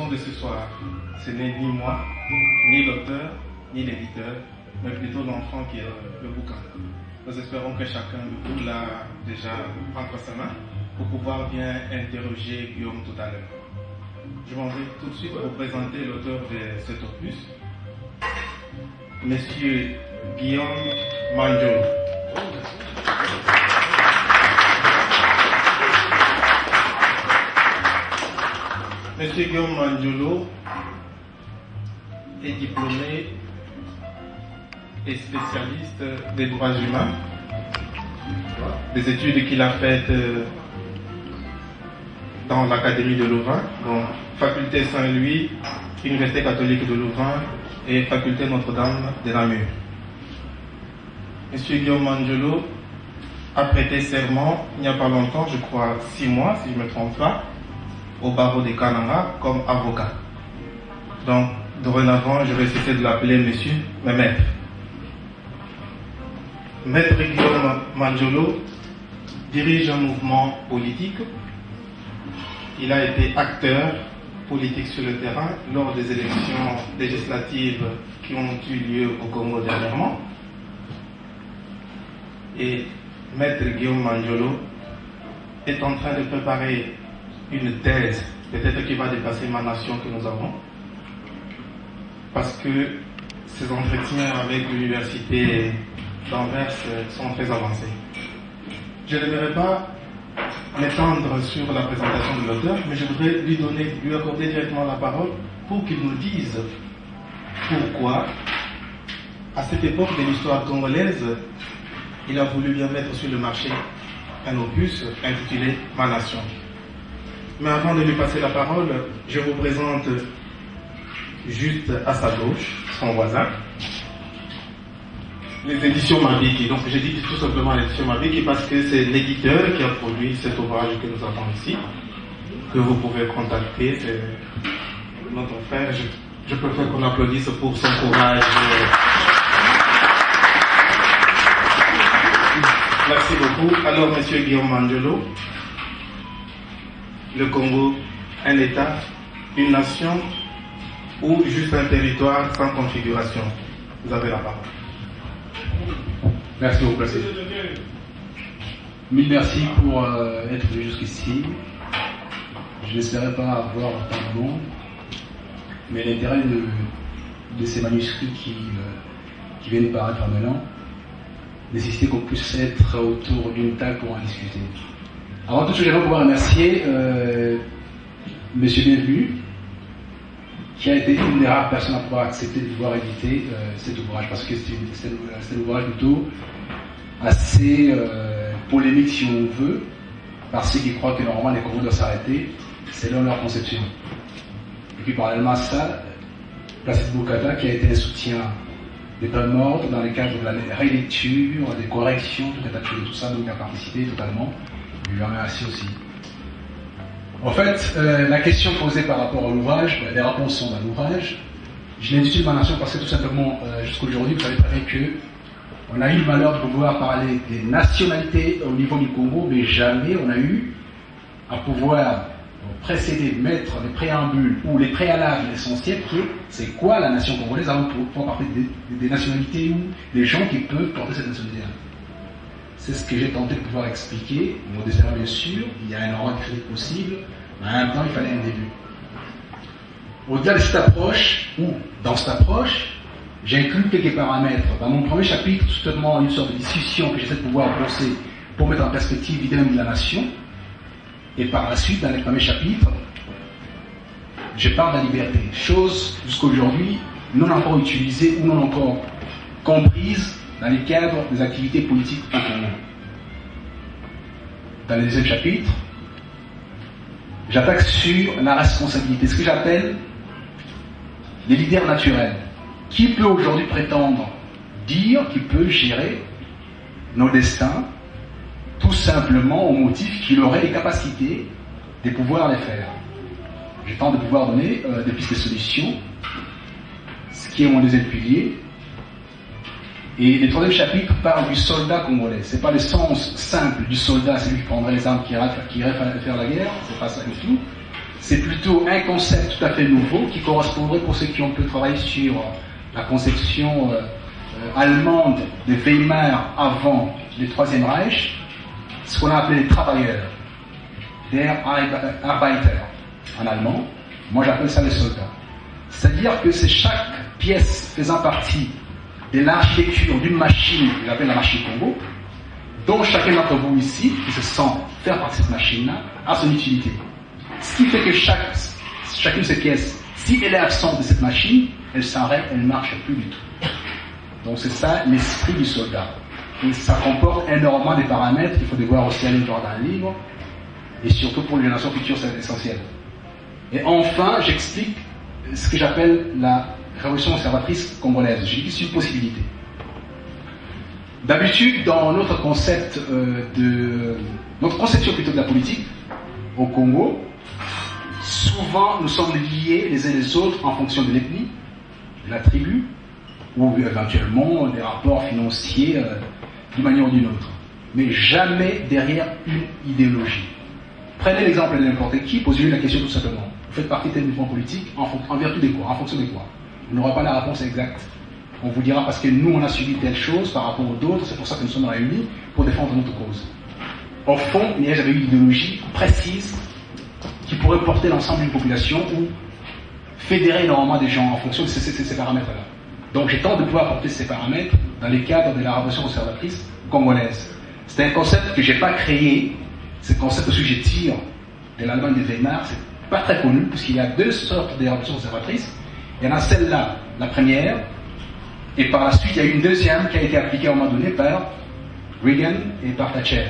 leçon de ce soir, ce n'est ni moi, ni l'auteur, ni l'éditeur, mais plutôt l'enfant qui est le bouquin. Nous espérons que chacun de vous l'a déjà entre sa main pour pouvoir bien interroger Guillaume tout à l'heure. Je m'en vais tout de suite vous présenter l'auteur de cet opus, Monsieur Guillaume Manjolo. Monsieur Guillaume Manjolo est diplômé et spécialiste des droits humains, des études qu'il a faites dans l'Académie de Louvain, donc Faculté Saint-Louis, Université catholique de Louvain et Faculté Notre-Dame de Namur. Monsieur Guillaume Manjolo a prêté serment il n'y a pas longtemps, je crois 6 mois si je ne me trompe pas, au barreau de Kananga comme avocat. Donc dorénavant je vais cesser de l'appeler monsieur, mais maître. Maître Guillaume Manjolo dirige un mouvement politique. Il a été acteur politique sur le terrain lors des élections législatives qui ont eu lieu au Congo dernièrement. Et Maître Guillaume Manjolo est en train de préparer une thèse, peut-être qui va dépasser ma nation que nous avons, parce que ses entretiens avec l'université d'Anvers sont très avancés. Je n'aimerais pas m'étendre sur la présentation de l'auteur, mais je voudrais lui accorder directement la parole pour qu'il nous dise pourquoi, à cette époque de l'histoire congolaise, il a voulu bien mettre sur le marché un opus intitulé Ma Nation. Mais avant de lui passer la parole, je vous présente juste à sa gauche, son voisin, les éditions Mabiki. Donc j'ai dit tout simplement les éditions Mabiki parce que c'est l'éditeur qui a produit cet ouvrage que nous avons ici, que vous pouvez contacter. C'est notre frère. Je préfère qu'on applaudisse pour son courage. Merci beaucoup. Alors, Monsieur Guillaume Manjolo, le Congo, un État, une nation ou juste un territoire sans configuration? Vous avez la parole. Merci beaucoup. Mille merci pour être venu jusqu'ici. Je n'espérais pas avoir tant de monde, mais l'intérêt de ces manuscrits qui viennent paraître maintenant nécessitait qu'on puisse être autour d'une table pour en discuter. Avant tout, je voudrais pouvoir remercier Monsieur Bienvenu, qui a été une des rares personnes à pouvoir accepter de pouvoir éditer cet ouvrage, parce que c'est un ouvrage plutôt assez polémique, si on veut, par ceux qui croient que normalement les Congos doivent s'arrêter selon leur conception. Et puis parallèlement à ça, Placide Bokata, qui a été un soutien des peines mortes dans le cadre de la rélecture, des corrections, tout un tas de choses, tout ça, donc il a participé totalement. Je lui remercie aussi. En fait, la question posée par rapport à l'ouvrage, les réponses sont dans l'ouvrage. Je l'intitule Ma Nation parce que tout simplement, jusqu'aujourd'hui, vous savez très bien qu'on a eu le malheur de pouvoir parler des nationalités au niveau du Congo, mais jamais on a eu à pouvoir précéder, mettre les préambules ou les préalables essentiels qui est c'est quoi la nation congolaise avant de pouvoir parler des nationalités ou des gens qui peuvent porter cette nationalité-là. C'est ce que j'ai tenté de pouvoir expliquer. Modestement, bien sûr, il y a un ordre critique possible, mais en même temps, il fallait un début. Au-delà de cette approche, ou dans cette approche, j'inclus quelques paramètres. Dans mon premier chapitre, tout simplement une sorte de discussion que j'essaie de pouvoir brosser pour mettre en perspective l'idée même de la nation. Et par la suite, dans les premiers chapitres, je parle de la liberté. Chose jusqu'à aujourd'hui non encore utilisée ou non encore comprise dans les cadres des activités politiques au Congo. Dans le deuxième chapitre, j'attaque sur la responsabilité, ce que j'appelle les leaders naturels. Qui peut aujourd'hui prétendre dire qu'il peut gérer nos destins tout simplement au motif qu'il aurait les capacités de pouvoir les faire? Je tente de pouvoir donner des pistes de solutions, ce qui est mon deuxième pilier. Et le troisième chapitre parle du soldat congolais. Ce n'est pas le sens simple du soldat, c'est lui qui prendrait les armes qui irait faire la guerre, c'est pas ça du tout. c'est plutôt un concept tout à fait nouveau qui correspondrait, pour ceux qui ont pu travailler sur la conception allemande de Weimar avant le Troisième Reich, ce qu'on a appelé les travailleurs, der Arbeiter en allemand. Moi j'appelle ça les soldats. C'est-à-dire que c'est chaque pièce faisant partie de l'architecture d'une machine, que j'appelle la machine Congo, dont chacun d'entre vous ici, qui se sent faire partie de cette machine-là, a son utilité. Ce qui fait que chacune de ces pièces, si elle est absente de cette machine, elle s'arrête, elle ne marche plus du tout. Donc c'est ça l'esprit du soldat. Et ça comporte énormément de paramètres qu'il faut devoir aussi aller voir dans le livre, et surtout pour les générations futures, c'est essentiel. Et enfin, j'explique ce que j'appelle la révolution conservatrice congolaise. Je dis que c'est une possibilité. D'habitude, dans notre concept notre conception plutôt de la politique au Congo, souvent nous sommes liés les uns les autres en fonction de l'ethnie, de la tribu, ou éventuellement des rapports financiers d'une manière ou d'une autre. Mais jamais derrière une idéologie. Prenez l'exemple de n'importe qui, posez-lui la question tout simplement. Vous faites partie de tel mouvement politique en vertu de quoi? En fonction de quoi? Vous n'aurez pas la réponse exacte. On vous dira parce que nous on a subi telle chose par rapport aux d'autres, c'est pour ça que nous sommes réunis pour défendre notre cause. Au fond, il n'y a jamais eu une idéologie précise qui pourrait porter l'ensemble d'une population ou fédérer énormément des gens en fonction de ces paramètres-là. Donc j'ai tenté de pouvoir apporter ces paramètres dans les cadres de la révolution conservatrice congolaise. C'est un concept que je n'ai pas créé, c'est un concept aussi que je tire de l'Allemagne de Weimar, c'est pas très connu, puisqu'il y a deux sortes de révolutions conservatrices. Il y en a celle-là, la première, et par la suite il y a eu une deuxième qui a été appliquée à un moment donné par Reagan et par Thatcher.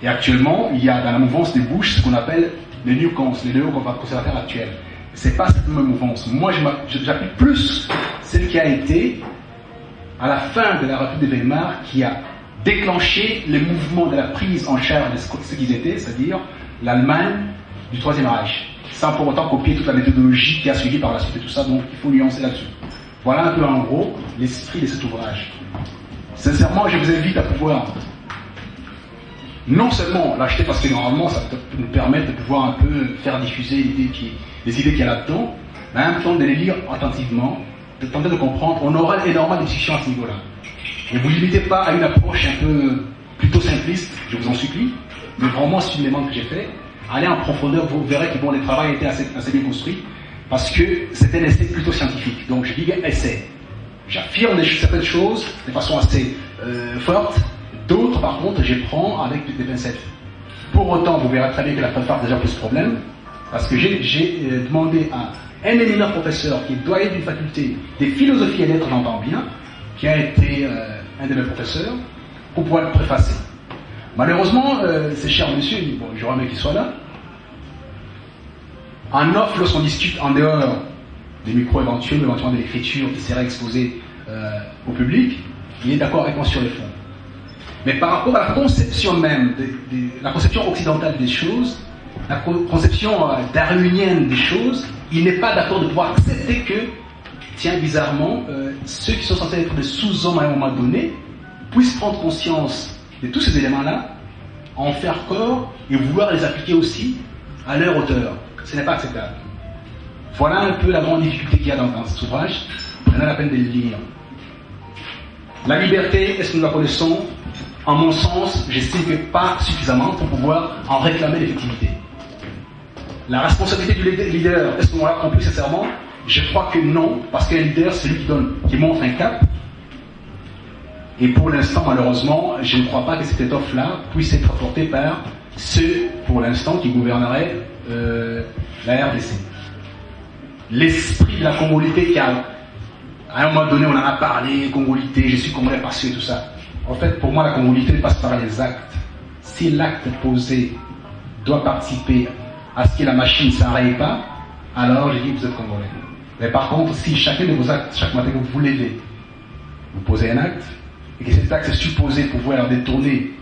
Et actuellement, il y a dans la mouvance des Bush ce qu'on appelle les New Cons, les néo-conservateurs actuels. C'est pas cette même mouvance. Moi, j'applique plus celle qui a été à la fin de la République de Weimar, qui a déclenché les mouvements de la prise en charge de ce qu'ils étaient, c'est-à-dire l'Allemagne du Troisième Reich, sans pour autant copier toute la méthodologie qui a suivi par la suite et tout ça, donc il faut nuancer là-dessus. Voilà un peu en gros l'esprit de cet ouvrage. Sincèrement, je vous invite à pouvoir non seulement l'acheter parce que normalement ça peut nous permettre de pouvoir un peu faire diffuser les idées qu'il y a là-dedans, mais en même temps de les lire attentivement, de tenter de comprendre. On aura énormément de discussions à ce niveau-là. Ne vous limitez pas à une approche un peu plutôt simpliste, je vous en supplie, mais vraiment c'est une demande que j'ai faite. Allez en profondeur, vous verrez que bon, le travail a été assez bien construit, parce que c'était un essai plutôt scientifique. Donc je dis bien essai. J'affirme certaines choses de façon assez forte, d'autres par contre je prends avec des pincettes. Pour autant, vous verrez très bien que la préface déjà pose problème, parce que j'ai demandé à un éminent professeur qui est doyen d'une faculté des philosophies et lettres, j'entends bien, qui a été un de mes professeurs, pour pouvoir le préfacer. Malheureusement, ce cher monsieur, bon, j'aurais aimé qu'il soit là, en off, lorsqu'on discute en dehors des micros éventuels, éventuellement de l'écriture qui serait exposée au public, il est d'accord avec moi sur les fonds. Mais par rapport à la conception même, la conception occidentale des choses, la conception darwinienne des choses, il n'est pas d'accord de pouvoir accepter que, tiens, bizarrement, ceux qui sont censés être des sous-hommes à un moment donné puissent prendre conscience de tous ces éléments-là, en faire corps et vouloir les appliquer aussi à leur hauteur. Ce n'est pas acceptable. Voilà un peu la grande difficulté qu'il y a dans cet ouvrage. Prenez la peine de le lire. La liberté, est-ce que nous la connaissons? En mon sens, j'estime que pas suffisamment pour pouvoir en réclamer l'effectivité. La responsabilité du leader, est-ce qu'on l'a compris sincèrement? Je crois que non, parce qu'un leader, c'est lui qui montre un cap. Et pour l'instant, malheureusement, je ne crois pas que cette étoffe-là puisse être portée par ceux, pour l'instant, qui gouverneraient la RDC. L'esprit de la congolité, à un moment donné, on en a parlé, congolité, je suis congolais parce que tout ça. En fait, pour moi, la congolité passe par les actes. Si l'acte posé doit participer à ce que la machine ne s'arrête pas, alors je dis que vous êtes congolais. Mais par contre, si chacun de vos actes, chaque matin que vous vous levez, vous posez un acte, et que cet acte est supposé pouvoir détourner,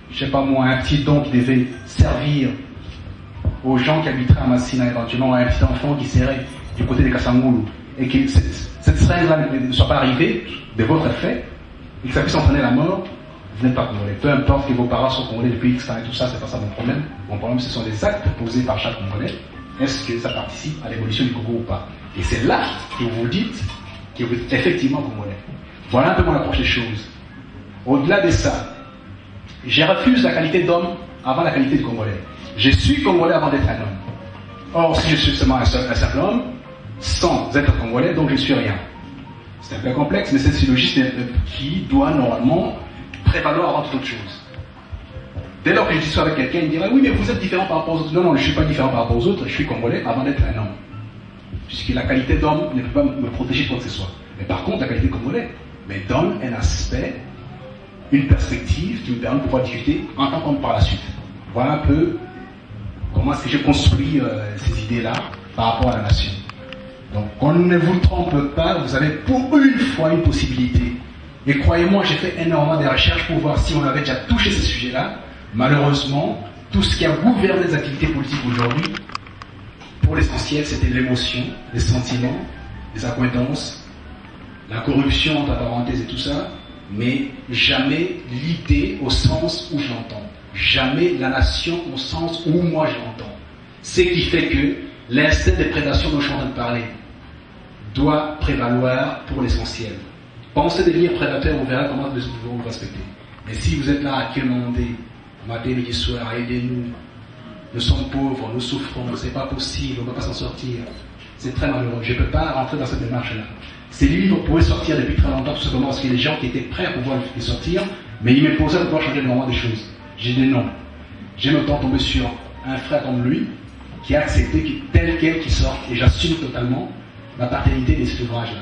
je ne sais pas moi, un petit don qui devait servir aux gens qui habiteraient à Massina, éventuellement un petit enfant qui serait du côté de Kassangoulou, et que cette seringue-là ne soit pas arrivée de votre fait, et que ça puisse entraîner la mort, vous n'êtes pas congolais. Peu importe que vos parents soient congolais depuis X temps et tout ça, c'est pas ça mon problème. Mon problème, ce sont les actes posés par chaque congolais est-ce que ça participe à l'évolution du Congo ou pas? Et c'est là que vous vous dites que vous êtes effectivement congolais. Voilà un peu mon approche des choses. Au-delà de ça, je refuse la qualité d'homme avant la qualité de congolais. Je suis congolais avant d'être un homme. Or, si je suis seulement un simple homme, sans être congolais, donc je ne suis rien. C'est un peu complexe, mais c'est ce logisme qui doit normalement prévaloir avant toute autre chose. Dès lors que je discute avec quelqu'un, il dirait oui, mais vous êtes différent par rapport aux autres. Non, non, je ne suis pas différent par rapport aux autres, je suis congolais avant d'être un homme. Puisque la qualité d'homme ne peut pas me protéger de quoi que ce soit. Mais par contre, la qualité de congolais me donne un aspect, une perspective qui me permet de pouvoir discuter en tant qu'homme par la suite. Voilà un peu comment est-ce que je construis ces idées-là par rapport à la nation. Donc, on ne vous trompe pas, vous avez pour une fois une possibilité. Et croyez-moi, j'ai fait énormément de recherches pour voir si on avait déjà touché ces sujets-là. Malheureusement, tout ce qui a gouverné les activités politiques aujourd'hui, pour l'essentiel, c'était l'émotion, les sentiments, les accointances, la corruption, entre parenthèses et tout ça, mais jamais l'idée au sens où je l'entends. Jamais la nation au sens où moi je l'entends. Ce qui fait que l'instinct de prédation dont je suis en train de parler doit prévaloir pour l'essentiel. Pensez devenir prédateur, on verra comment vous vous respecter. Mais si vous êtes là à quémander, matin, midi, soir, aidez-nous, nous sommes pauvres, nous souffrons, c'est pas possible, on ne va pas s'en sortir. C'est très malheureux. Je ne peux pas rentrer dans cette démarche-là. Ces livres pourraient sortir depuis très longtemps, tout simplement parce qu'il y a des gens qui étaient prêts à pouvoir les sortir, mais ils m'imposaient de pouvoir changer le moment des choses. J'ai dit non. J'ai longtemps tombé sur un frère comme lui, qui a accepté tel quel qu'il sorte, et j'assume totalement la paternité de cet ouvrage-là.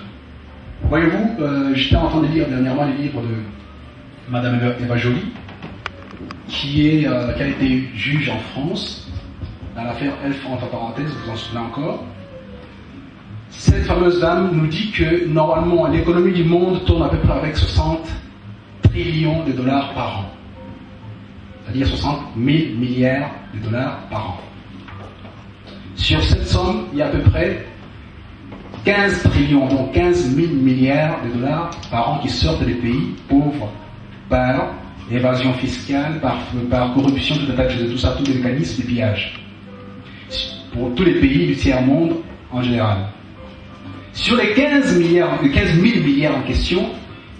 Voyez-vous, j'étais en train de lire dernièrement les livres de Madame Eva Joly, qui a été juge en France, dans l'affaire Elf, entre parenthèses, vous vous en souvenez encore. Cette fameuse dame nous dit que normalement l'économie du monde tourne à peu près avec 60 trillions de dollars par an. C'est-à-dire 60 000 milliards de dollars par an. Sur cette somme, il y a à peu près 15 trillions, donc 15 000 milliards de dollars par an qui sortent des pays pauvres par évasion fiscale, par corruption, tout un tas de choses, tout ça, tous les mécanismes de pillage. Pour tous les pays du tiers-monde en général. Sur les 15 000 milliards en question,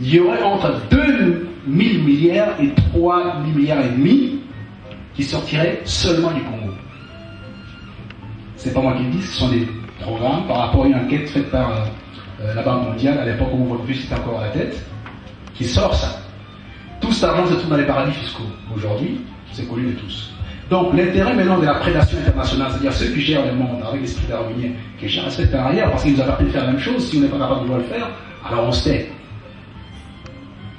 il y aurait entre 2 000 milliards et 3 000 milliards et demi qui sortiraient seulement du Congo. C'est pas moi qui le dis, ce sont des programmes par rapport à une enquête faite par la Banque mondiale à l'époque où votre vue c'était encore à la tête, qui sort ça. Tout cet argent se trouve dans les paradis fiscaux. Aujourd'hui, c'est connu de tous. Donc l'intérêt maintenant de la prédation internationale, c'est-à-dire ceux qui gèrent le monde avec l'esprit darwinien, que je respecte par ailleurs, parce qu'ils nous appartiennent de faire la même chose, si on n'est pas capable de pouvoir le faire, alors on se tait.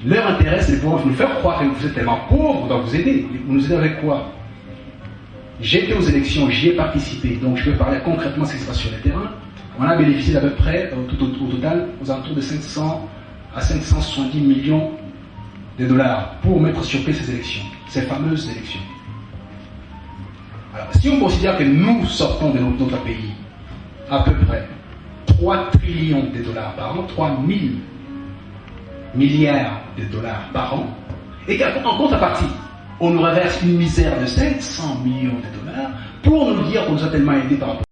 Leur intérêt, c'est de pouvoir nous faire croire que vous êtes tellement pauvres, on doit vous aider. Vous nous aidez avec quoi? J'ai été aux élections, j'y ai participé, donc je peux parler concrètement de ce qui se passe sur le terrain. On a bénéficié d'à peu près, au total, aux alentours de 500 à 570 millions de dollars pour mettre sur pied ces élections, ces fameuses élections. Alors, si on considère que nous sortons de notre pays à peu près 3 trillions de dollars par an, 3 000 milliards de dollars par an, et qu'en contrepartie, on nous reverse une misère de 500 millions de dollars pour nous dire qu'on nous a tellement aidés par rapport